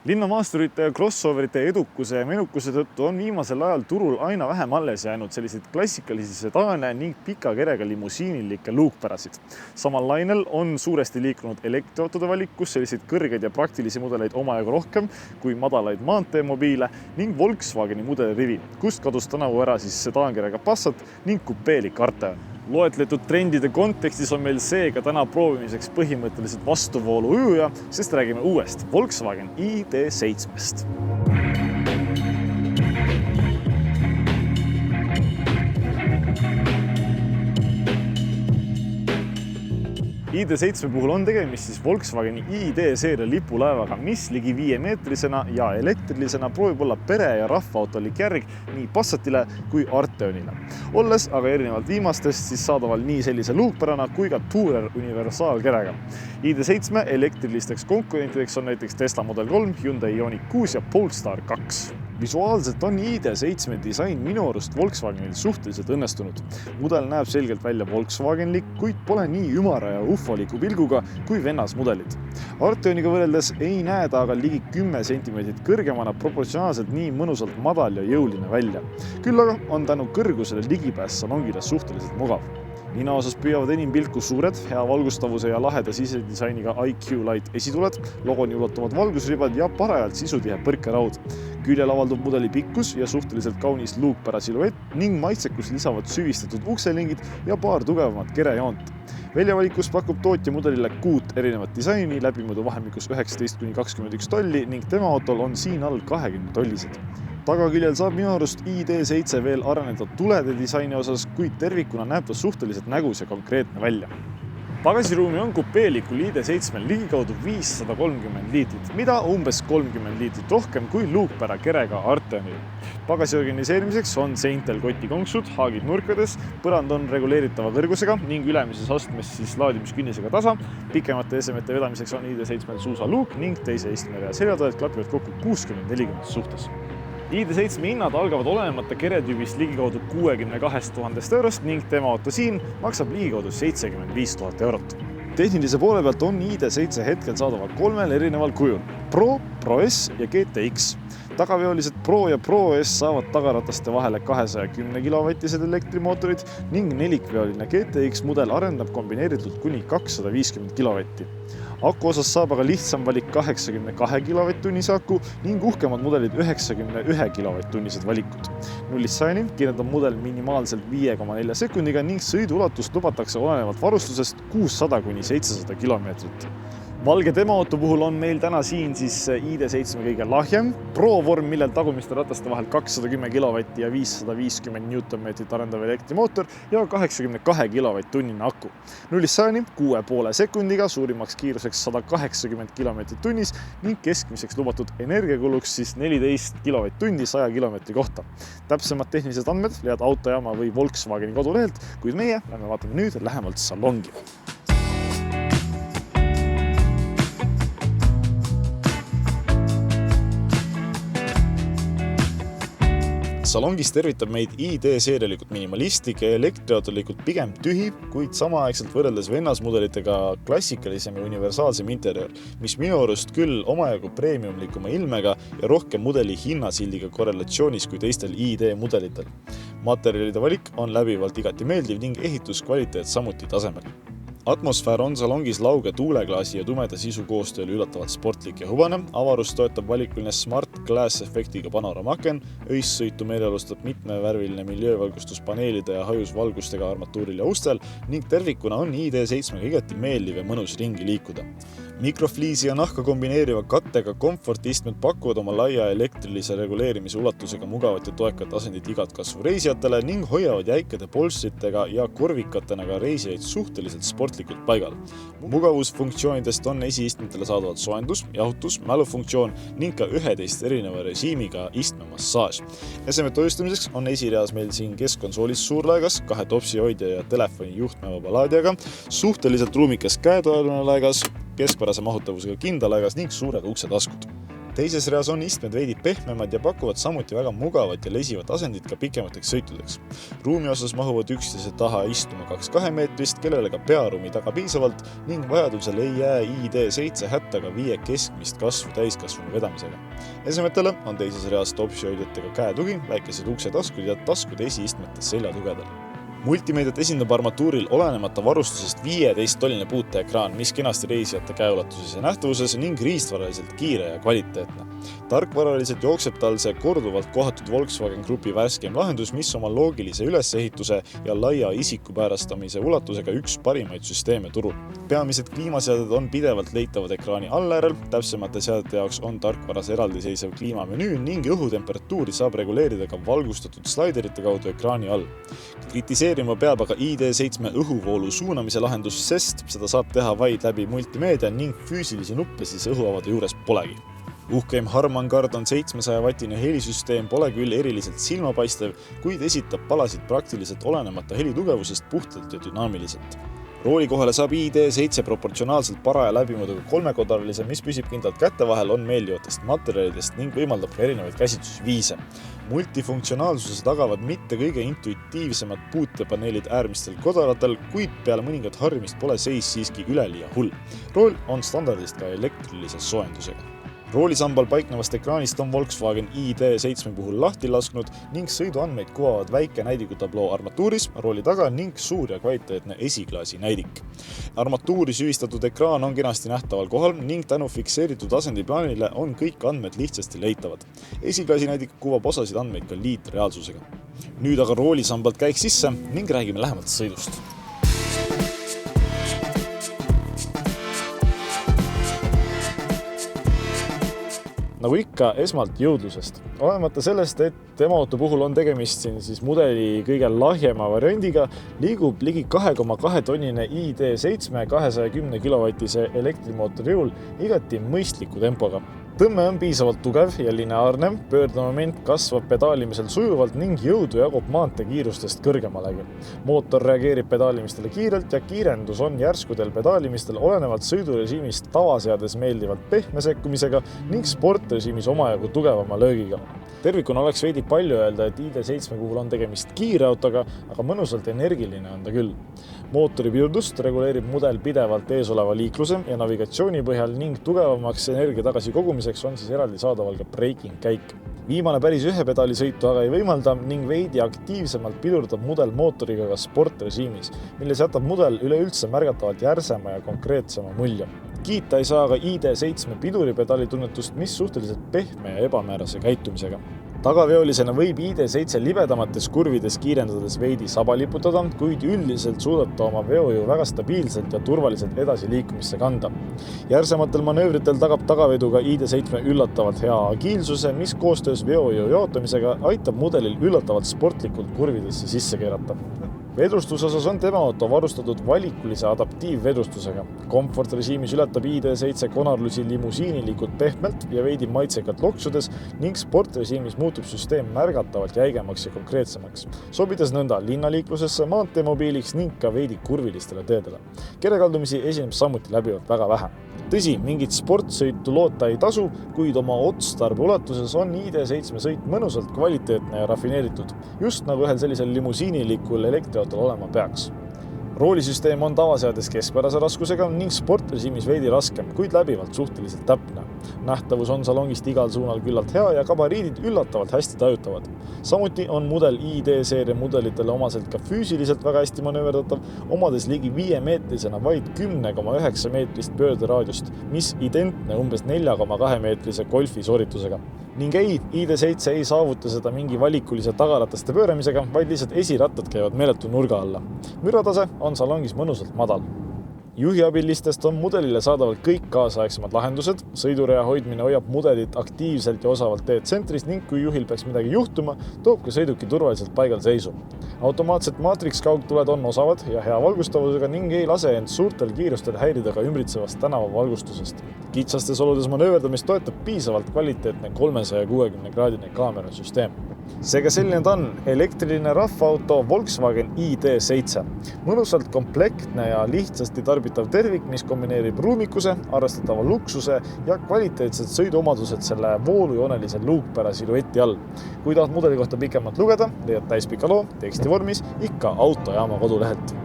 Linnamaasturite ja crossoverite edukuse ja menukuse tõttu on viimasel ajal turul aina vähem alles jäänud selliseid klassikalisi sedaane ning pika kerega limusiinilikke luukpärasid. Samal lainel on suuresti liikunud elektriautode valikus selliseid kõrgeid ja praktilisi mudeleid omajagu rohkem kui madalaid maanteemobiile ning Volkswageni mudelirivi, kust kadus tänavu ära sedaankerega Passat ning kupeelik Arteon. Loetletud trendide kontekstis on meil seega täna proovimiseks põhimõtteliselt vastuvoolu ujuja, sest räägime uuest Volkswagen ID.7-st. ID.7 puhul on tegemist Volkswageni ID-seeria lipulaevaga, mis ligi 5-meetrisena ja elektrilisena proovib olla pere- ja rahvaautolik järg nii Passatile kui Arteonile. Olles aga erinevalt viimastest saadaval nii sellise luukpärana kui ka Tourer universaalkerega. ID.7 elektrilisteks konkurentideks on näiteks Tesla Model 3, Hyundai Ioniq 6 ja Polestar 2. Visuaalselt on ID.7 disain minu arust Volkswagenil suhteliselt õnnestunud. Mudel näeb selgelt välja Volkswagenlik, kuid pole nii ümara ja ufoliku pilguga kui vennasmudelid. Arteoniga võrreldes ei näe ta aga ligi 10 cm kõrgemana proportsionaalselt nii mõnusalt madal ja jõuline välja. Küll aga on tänu kõrgusele ligipääs salongile suhteliselt mugav. Nina osas püüavad enim pilku suured, hea valgustavuse ja laheda sisedisainiga IQ Light esituled, logoni ulatuvad valgusribad ja parajalt sisutihe põrkeraud. Küljel avaldub mudeli pikkus ja suhteliselt kaunis luukpära siluett ning maitsekus lisavad süvistatud ukselingid ja paar tugevamat kerejoont. Väljavalikus pakub tootja mudelile 6 erinevat disaini läbimõõdu vahemikus 19–21 tolli ning tema autol on siin all 20 tollised. Tagaküljel saab minu arust ID.7 veel areneda tulede disaini osas, kuid tervikuna näeb ta suhteliselt nägus ja konkreetne välja. Pagasiruumi on kupeelikul ID.7 ligikaudu 530 liitrit, mida umbes 30 liitrit rohkem kui luukpära kerega Arteonil. Pagasi organiseerimiseks on seintel kotikonksud, haagid nurkades, põrand on reguleeritava kõrgusega ning ülemises astmes laadimiskünnisega tasa. Pikemate esemete vedamiseks on ID.7 suusaluuk ning teise istmerea seljatoed klapivad kokku 60-40 suhtes. ID.7 hinnad algavad olenemata keretüübist ligikaudu 62 000 eurost ning tema auto siin maksab ligikaudu 75 000 eurot. Tehnilise poole pealt on ID.7 hetkel saadaval 3 erineval kujul: Pro, Pro S ja GTX. Tagaveolised Pro ja Pro S saavad tagarataste vahele 210 kW-sed elektrimootorid ning nelikveoline GTX mudel arendab kombineeritult kuni 250 kW. Aku osas saab aga lihtsam valik 82 kW-tunnise aku ning uhkemad mudelid 91 kW-tunnised valikud. 0-100 kirjeldab mudel minimaalselt 5,4 sekundiga ning sõiduulatust lubatakse olenevalt varustusest 600–700 kilomeetrit. Valge demaauto puhul on meil täna siin ID.7 kõige lahjem Pro vorm, millel tagumiste rataste vahel 210 kW ja 550 Nm arendav elektrimootor ja 82 kW-tunnine aku. 0-100 6,5 sekundiga, suurimaks kiiruseks 180 km/h ning keskmiseks lubatud energiakuluks 14 kW-tundi 100 km kohta. Täpsemad tehnilised andmed leiad autojaama või Volkswageni kodulehelt, kuid meie lähme vaatame nüüd lähemalt salongi. Salongis tervitab meid ID-seerialikult minimalistlik ja elektriautolikult pigem tühi, kuid samaaegselt võrreldes vennasmudelitega klassikalisem ja universaalsem interiör, mis minu arust küll omajagu premiumlikuma ilmega ja rohkem mudeli hinnasildiga korrelatsioonis kui teistel ID-mudelitel. Materjalide valik on läbivalt igati meeldiv ning ehituskvaliteet samuti tasemel. Atmosfäär on salongis lauge tuuleklaasi ja tumeda sisu koostööl üllatavalt sportlik ja hubane. Avarust toetab valikuline Smart Glass efektiga panooramaken, öissõitu meelelustab mitmevärviline miljöövalgustuspaneelide ja hajusvalgustega armatuuril ja ustel ning tervikuna on ID.7 igati meeldiv ja mõnus ringi liikuda. Mikrofliisi ja nahka kombineeriva kattega komfortistmed pakuvad oma laia elektrilise reguleerimise ulatusega mugavat ja toekat asendit igat kasvu reisijatele ning hoiavad jäikade polstritega ja korvikatena ka reisijaid suhteliselt sportlikult paigal. Mugavusfunktsioonidest on esiistmetele saadavad soendus, jahutus, mälufunktsioon ning ka 11 erineva režiimiga istmemassaaž. Esemed toistamiseks on esireas meil siin keskkonsoolis suurlaegas, 2 topsi hoidja ja telefoni juhtmevaba laadijaga, suhteliselt ruumikas käetoaline laegas, keskpärase mahutavusega kindalaegas ning suured uksetaskud. Teises reas on istmed veidi pehmemad ja pakuvad samuti väga mugavat ja lesivat asendit ka pikemateks sõitudeks. Ruumi osas mahuvad üksteise taha istuma 2-2-meetrist, kellele ka pearuumi taga piisavalt ning vajadusel ei jää ID7 hätta ka 5 keskmist kasvu täiskasvunu vedamisega. Esemetele on teises reas topsihoidjatega käetugi, väikesed uksetaskud ja taskud esiistmetes seljatugedel. Multimeediat esindab armatuuril olenemata varustusest 15-tolline puuteekraan, mis kenasti reisijate käeulatuses ja nähtavuses ning riistvaraliselt kiire ja kvaliteetne. Tarkvaraliselt jookseb tal see korduvalt kohatud Volkswagen Grupi värskeim lahendus, mis oma loogilise ülesehituse ja laia isikupäärastamise ulatusega üks parimaid süsteeme turul. Peamised kliimaseaded on pidevalt leitavad ekraani alläärel, täpsemate seadete jaoks on tarkvaras eraldiseisev kliimamenüü ning õhutemperatuuri saab reguleerida ka valgustatud slaiderite kaudu ekraani all. Kritiseerima peab aga ID7 õhuvoolu suunamise lahendus, sest seda saab teha vaid läbi multimeedia ning füüsilisi nuppe siis õhuavade juures polegi. Uhkeim Harman Kard on 700-vatine helisüsteem, pole küll eriliselt silmapaistev, kuid esitab palasid praktiliselt olenemata helitugevusest puhtalt ja dünaamiliselt. Rooli kohale saab ID7 proportsionaalselt paraja läbimõõduga 3-kodaralise, mis püsib kindlalt kätte vahel, on meeldivatest materjalidest ning võimaldab ka erinevaid käsitlusviise. Multifunktsionaalsuse tagavad mitte kõige intuitiivsemad puutepaneelid äärmistel kodaratel, kuid peale mõningat harjumist pole seis siiski üleliia hull. Rool on standardist ka elektrilise soojendusega. Roolisambal paiknevast ekraanist on Volkswagen ID7 puhul lahti lasknud ning sõiduandmeid kuvavad väike näidikutabloo armatuuris, rooli taga ning suur ja kvaliteetne esiklaasi näidik. Armatuuri süvistatud ekraan on kenasti nähtaval kohal ning tänu fikseeritud asendiplaanile on kõik andmed lihtsasti leitavad. Esiklaasi näidik kuvab osasid andmeid ka liitreaalsusega. Nüüd aga roolisambalt käik sisse ning räägime lähemalt sõidust. Nagu ikka, esmalt jõudlusest. Olemata sellest, et tema auto puhul on tegemist siin siis mudeli kõige lahjema variandiga, liigub ligi 2,2 tonnine ID7 210 kilovatise elektrimootori jõul igati mõistliku tempoga. Tõmme on piisavalt tugev ja lineaarne, pöördemoment kasvab pedaalimisel sujuvalt ning jõudu jagub maanteekiirustest kõrgemalegi. Mootor reageerib pedaalimistele kiirelt ja kiirendus on järskudel pedaalimistel olenevalt sõidurežiimist tavaseades meeldivalt pehme sekkumisega ning sportrežiimis omajagu tugevama löögiga. Tervikuna oleks veidi palju öelda, et ID7 puhul on tegemist kiire autoga, aga mõnusalt energiline on ta küll. Mootori piurdust reguleerib mudel pidevalt eesoleva liikluse ja navigatsiooni põhjal ning tugevamaks energia tagasi kogumiseks on siis eraldi saadaval ka braking käik. Viimane päris ühe pedaali sõitu aga ei võimalda ning veidi aktiivsemalt pidurdab mudel mootoriga ka sportrežiimis, milles jätab mudel üleüldse märgatavalt järsema ja konkreetsema mulje. Kiita ei saa aga ID7 piduripedaali tunnetust, mis suhteliselt pehme ja ebamäärase käitumisega. Tagaveolisena võib ID7 libedamates kurvides kiirendades veidi saba liputada, kuid üldiselt suudab ta oma veojõu väga stabiilselt ja turvaliselt edasi liikumisse kanda. Järsematel manöövritel tagab tagavedu ka ID7 üllatavalt hea agiilsuse, mis koostöös veojõu jaotamisega aitab mudelil üllatavalt sportlikult kurvidesse sisse keerata. Vedrustuse osas on tema auto varustatud valikulise adaptiivvedrustusega. Komfortrežiimis ületab ID7 konarlusi limusiinilikult pehmelt ja veidi maitsekat loksudes ning sportrežiimis muutub süsteem märgatavalt jäigemaks ja konkreetsemaks, sobides nõnda linnaliiklusesse, maanteemobiiliks ning ka veidi kurvilistele teedele. Kerekaldumisi esineb samuti läbivalt väga vähe. Tõsi, mingit sportsõitu loota ei tasu, kuid oma otstarbe ulatuses on ID7 sõit mõnusalt kvaliteetne ja rafineeritud, just nagu ühel sellisel limusiinilikul elektriautol olema peaks. Roolisüsteem on tavaseades keskpärase raskusega ning sportrežiimis veidi raskem, kuid läbivalt suhteliselt täpne. Nähtavus on salongist igal suunal küllalt hea ja kabariidid üllatavalt hästi tajutavad. Samuti on mudel ID-seeria mudelitele omaselt ka füüsiliselt väga hästi manööverdatav, omades ligi 5-meetrisena vaid 10,9 meetrist pöörderaadiust, mis identne umbes 4,2 meetrise golfi sooritusega. Ning ei, ID7 ei saavuta seda mingi valikulise tagarataste pööramisega, vaid lihtsalt esirattad käivad meeletu nurga alla. Müratase on salongis mõnusalt madal. Juhiabilistest on mudelile saadaval kõik kaasaegsemad lahendused, sõidurea hoidmine hoiab mudelit aktiivselt ja osavalt teed tsentris ning kui juhil peaks midagi juhtuma, toob ka sõiduki turvaliselt paigal seisu. Automaatsed maatrikskaugtuled on osavad ja hea valgustavusega ning ei lase end suurtel kiirustel häirida ka ümbritsevast tänavavalgustusest. Kitsastes oludes manööverdamist toetab piisavalt kvaliteetne 360-kraadine kaamerasüsteem. Seega selline ta on elektriline rahvaauto Volkswagen ID7. Mõnusalt komplektne ja lihtsasti tarbitav tervik, mis kombineerib ruumikuse, arvestatava luksuse ja kvaliteetsed sõiduomadused selle voolujoonelise luukpära silueti all. Kui tahad mudeli kohta pikemalt lugeda, leiad täispika loo teksti vormis ikka Autojaama kodulehelt.